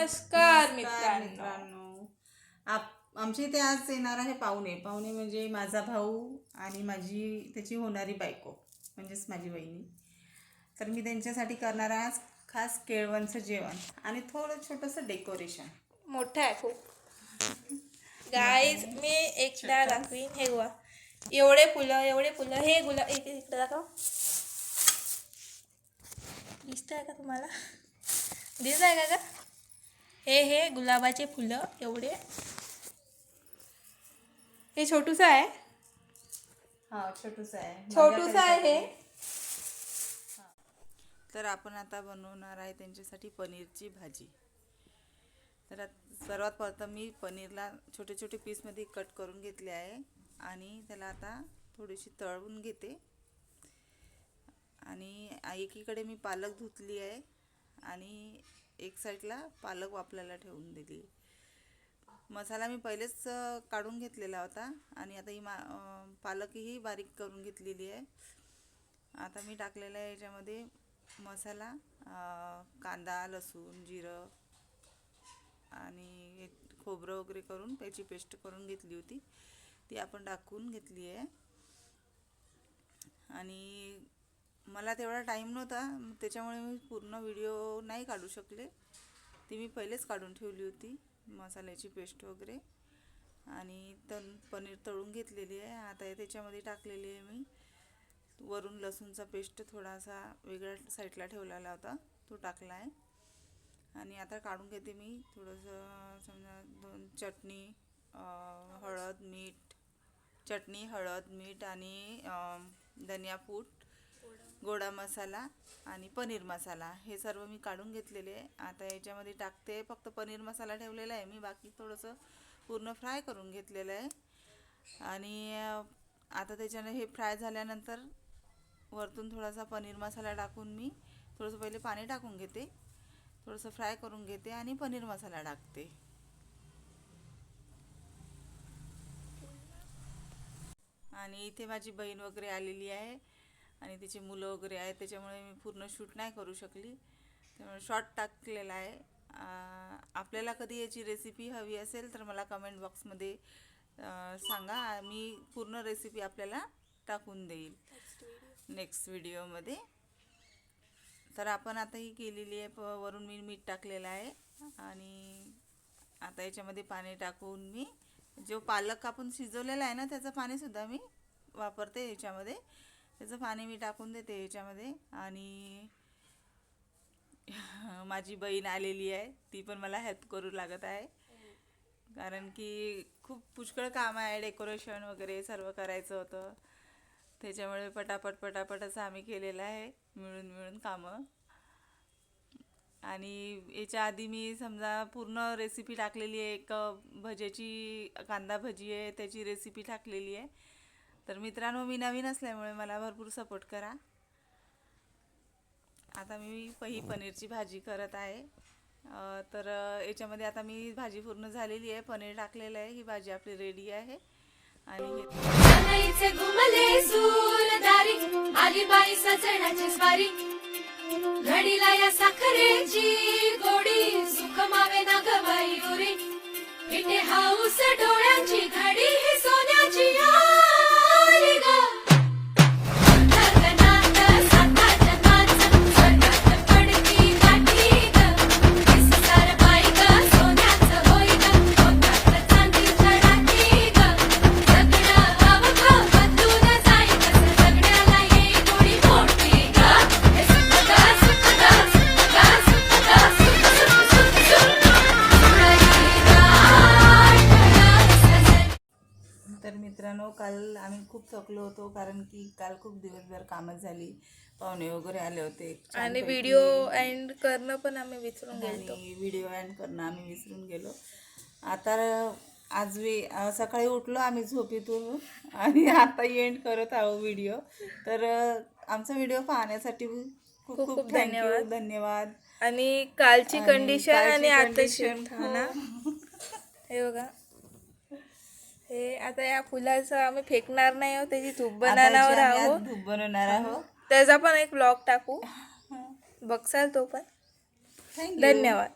नमस्कार मित्रांनो. आमच्या इथे आज येणार आहे पाहुणे म्हणजे माझा भाऊ आणि त्याची होणारी बायको म्हणजेच माझी वहिनी. तर मी त्यांच्यासाठी करणार आहे आज खास केळवणचं जेवण आणि थोडं छोटंसं डेकोरेशन. मोठं आहे खूप. गाईज मी एकदा दाखवीन. हे गोवा एवढे फुलं हे गुलाब इकडे दाखव. दिसत आहे का तुम्हाला? दिसत आहे का? हे गुलाबाचे फुलं एवढे. हे छोटूस आहे. छोटूस आहे हे. तर आपण आता बनवणार आहे त्यांच्यासाठी पनीरची भाजी. तर सर्वात प्रथम मी पनीरला छोटे छोटे पीसमध्ये कट करून घेतले आहे आणि त्याला आता थोडीशी तळून घेते. आणि एकीकडे मी पालक धुतली आहे आणि एक साईडला पालक वाफलायला ठेवून दिली. मसाला मी पहिलेच काढून घेतलेला होता आणि आता ही पालकही बारीक करून घेतलेली आहे. आता मी टाकलेला आहे याच्यामध्ये मसाला, कांदा, लसूण, जिरं आणि खोबरं वगैरे करून त्याची पेस्ट करून घेतली होती, ती आपण टाकून घेतली आहे. आणि मला तेवढा टाईम नव्हता त्याच्यामुळे मी पूर्ण व्हिडिओ नाही काढू शकले. ती मी पहिलेच काढून ठेवली होती मसाल्याची पेस्ट वगैरे. आणि पनीर तळून घेतलेली आहे. आता त्याच्यामध्ये टाकलेली आहे मी वरून लसूणचा पेस्ट थोडासा वेगळ्या साईडला ठेवलेला होता, तो टाकला आहे. आणि आता काढून घेते मी थोडंसं समजा चटणी, हळद, मीठ आणि धनिया पूड, गोडा मसाला आणि पनीर मसाला हे सर्व मी काढून घेतलेले आहे. आता याच्यामध्ये टाकते. फक्त पनीर मसाला ठेवलेला आहे मी, बाकी थोडंसं पूर्ण फ्राय करून घेतलेलं आहे. आणि आता त्याच्याने हे फ्राय झाल्यानंतर वरतून थोडासा पनीर मसाला टाकून मी थोडंसं पहिले पाणी टाकून घेते, थोडंसं फ्राय करून घेते आणि पनीर मसाला टाकते. आणि इथे माझी बहीण वगैरे आलेली आहे आणि तिची मुलं वगैरे आहेत, त्याच्यामुळे मी पूर्ण शूट नाही करू शकली, त्यामुळे शॉर्ट टाकलेला आहे. आपल्याला कधी याची रेसिपी हवी असेल तर मला कमेंट बॉक्समध्ये सांगा, मी पूर्ण रेसिपी आपल्याला टाकून देईल नेक्स्ट व्हिडिओमध्ये. तर आपण आता ही केलेली आहे. वरून मी मीठ टाकलेलं आहे आणि आता याच्यामध्ये पाणी टाकून मी जो पालक आपण शिजवलेला आहे ना त्याचं पाणीसुद्धा मी वापरते याच्यामध्ये. त्याचं पाणी मी टाकून देते याच्यामध्ये. आणि माझी बहीण आलेली आहे, ती पण मला हेल्प करू लागत आहे, कारण की खूप पुष्कळ काम आहे, डेकोरेशन वगैरे सर्व करायचं होतं, त्याच्यामुळे पटापट असं आम्ही केलेलं आहे मिळून कामं. आणि याच्या आधी मी समजा पूर्ण रेसिपी टाकलेली आहे. एक भज्याची, कांदा भजी आहे त्याची रेसिपी टाकलेली आहे. तर मित्रांनो, मी नवीन असल्यामुळे मला भरपूर सपोर्ट करा. आता मी ही पनीरची भाजी करत आहे. तर याच्यामध्ये आता मी भाजी पूर्ण झालेली आहे, पनीर टाकलेलं आहे, ही भाजी आपली रेडी आहे. आणि घडीला या साखरेची गोडी, सुख मावे ना गवाई उरी, इथे हाऊस डोळ्यांची घडी ही सोन्याची आली ग. तर मित्रांनो, काल आम्ही खूप थकलो होतो, कारण की काल खूप दिवसभर कामच झाली, पाहुणे वगैरे आले होते आणि व्हिडिओ एंड करणं पण आम्ही विसरून गेलो. आता आज सकाळी उठलो आम्ही झोपेतून आणि आता एंड करत आहोत व्हिडिओ. तर आमचा व्हिडिओ पाहण्यासाठी खूप खूप धन्यवाद. आणि कालची कंडिशन आणि आताची हे बघा, हे आता या फुलाचं आम्ही फेकणार नाही आहोत, त्याची धूप बनवणार आहोत. त्याचा पण एक ब्लॉग टाकू, बघसाल तो पण. धन्यवाद.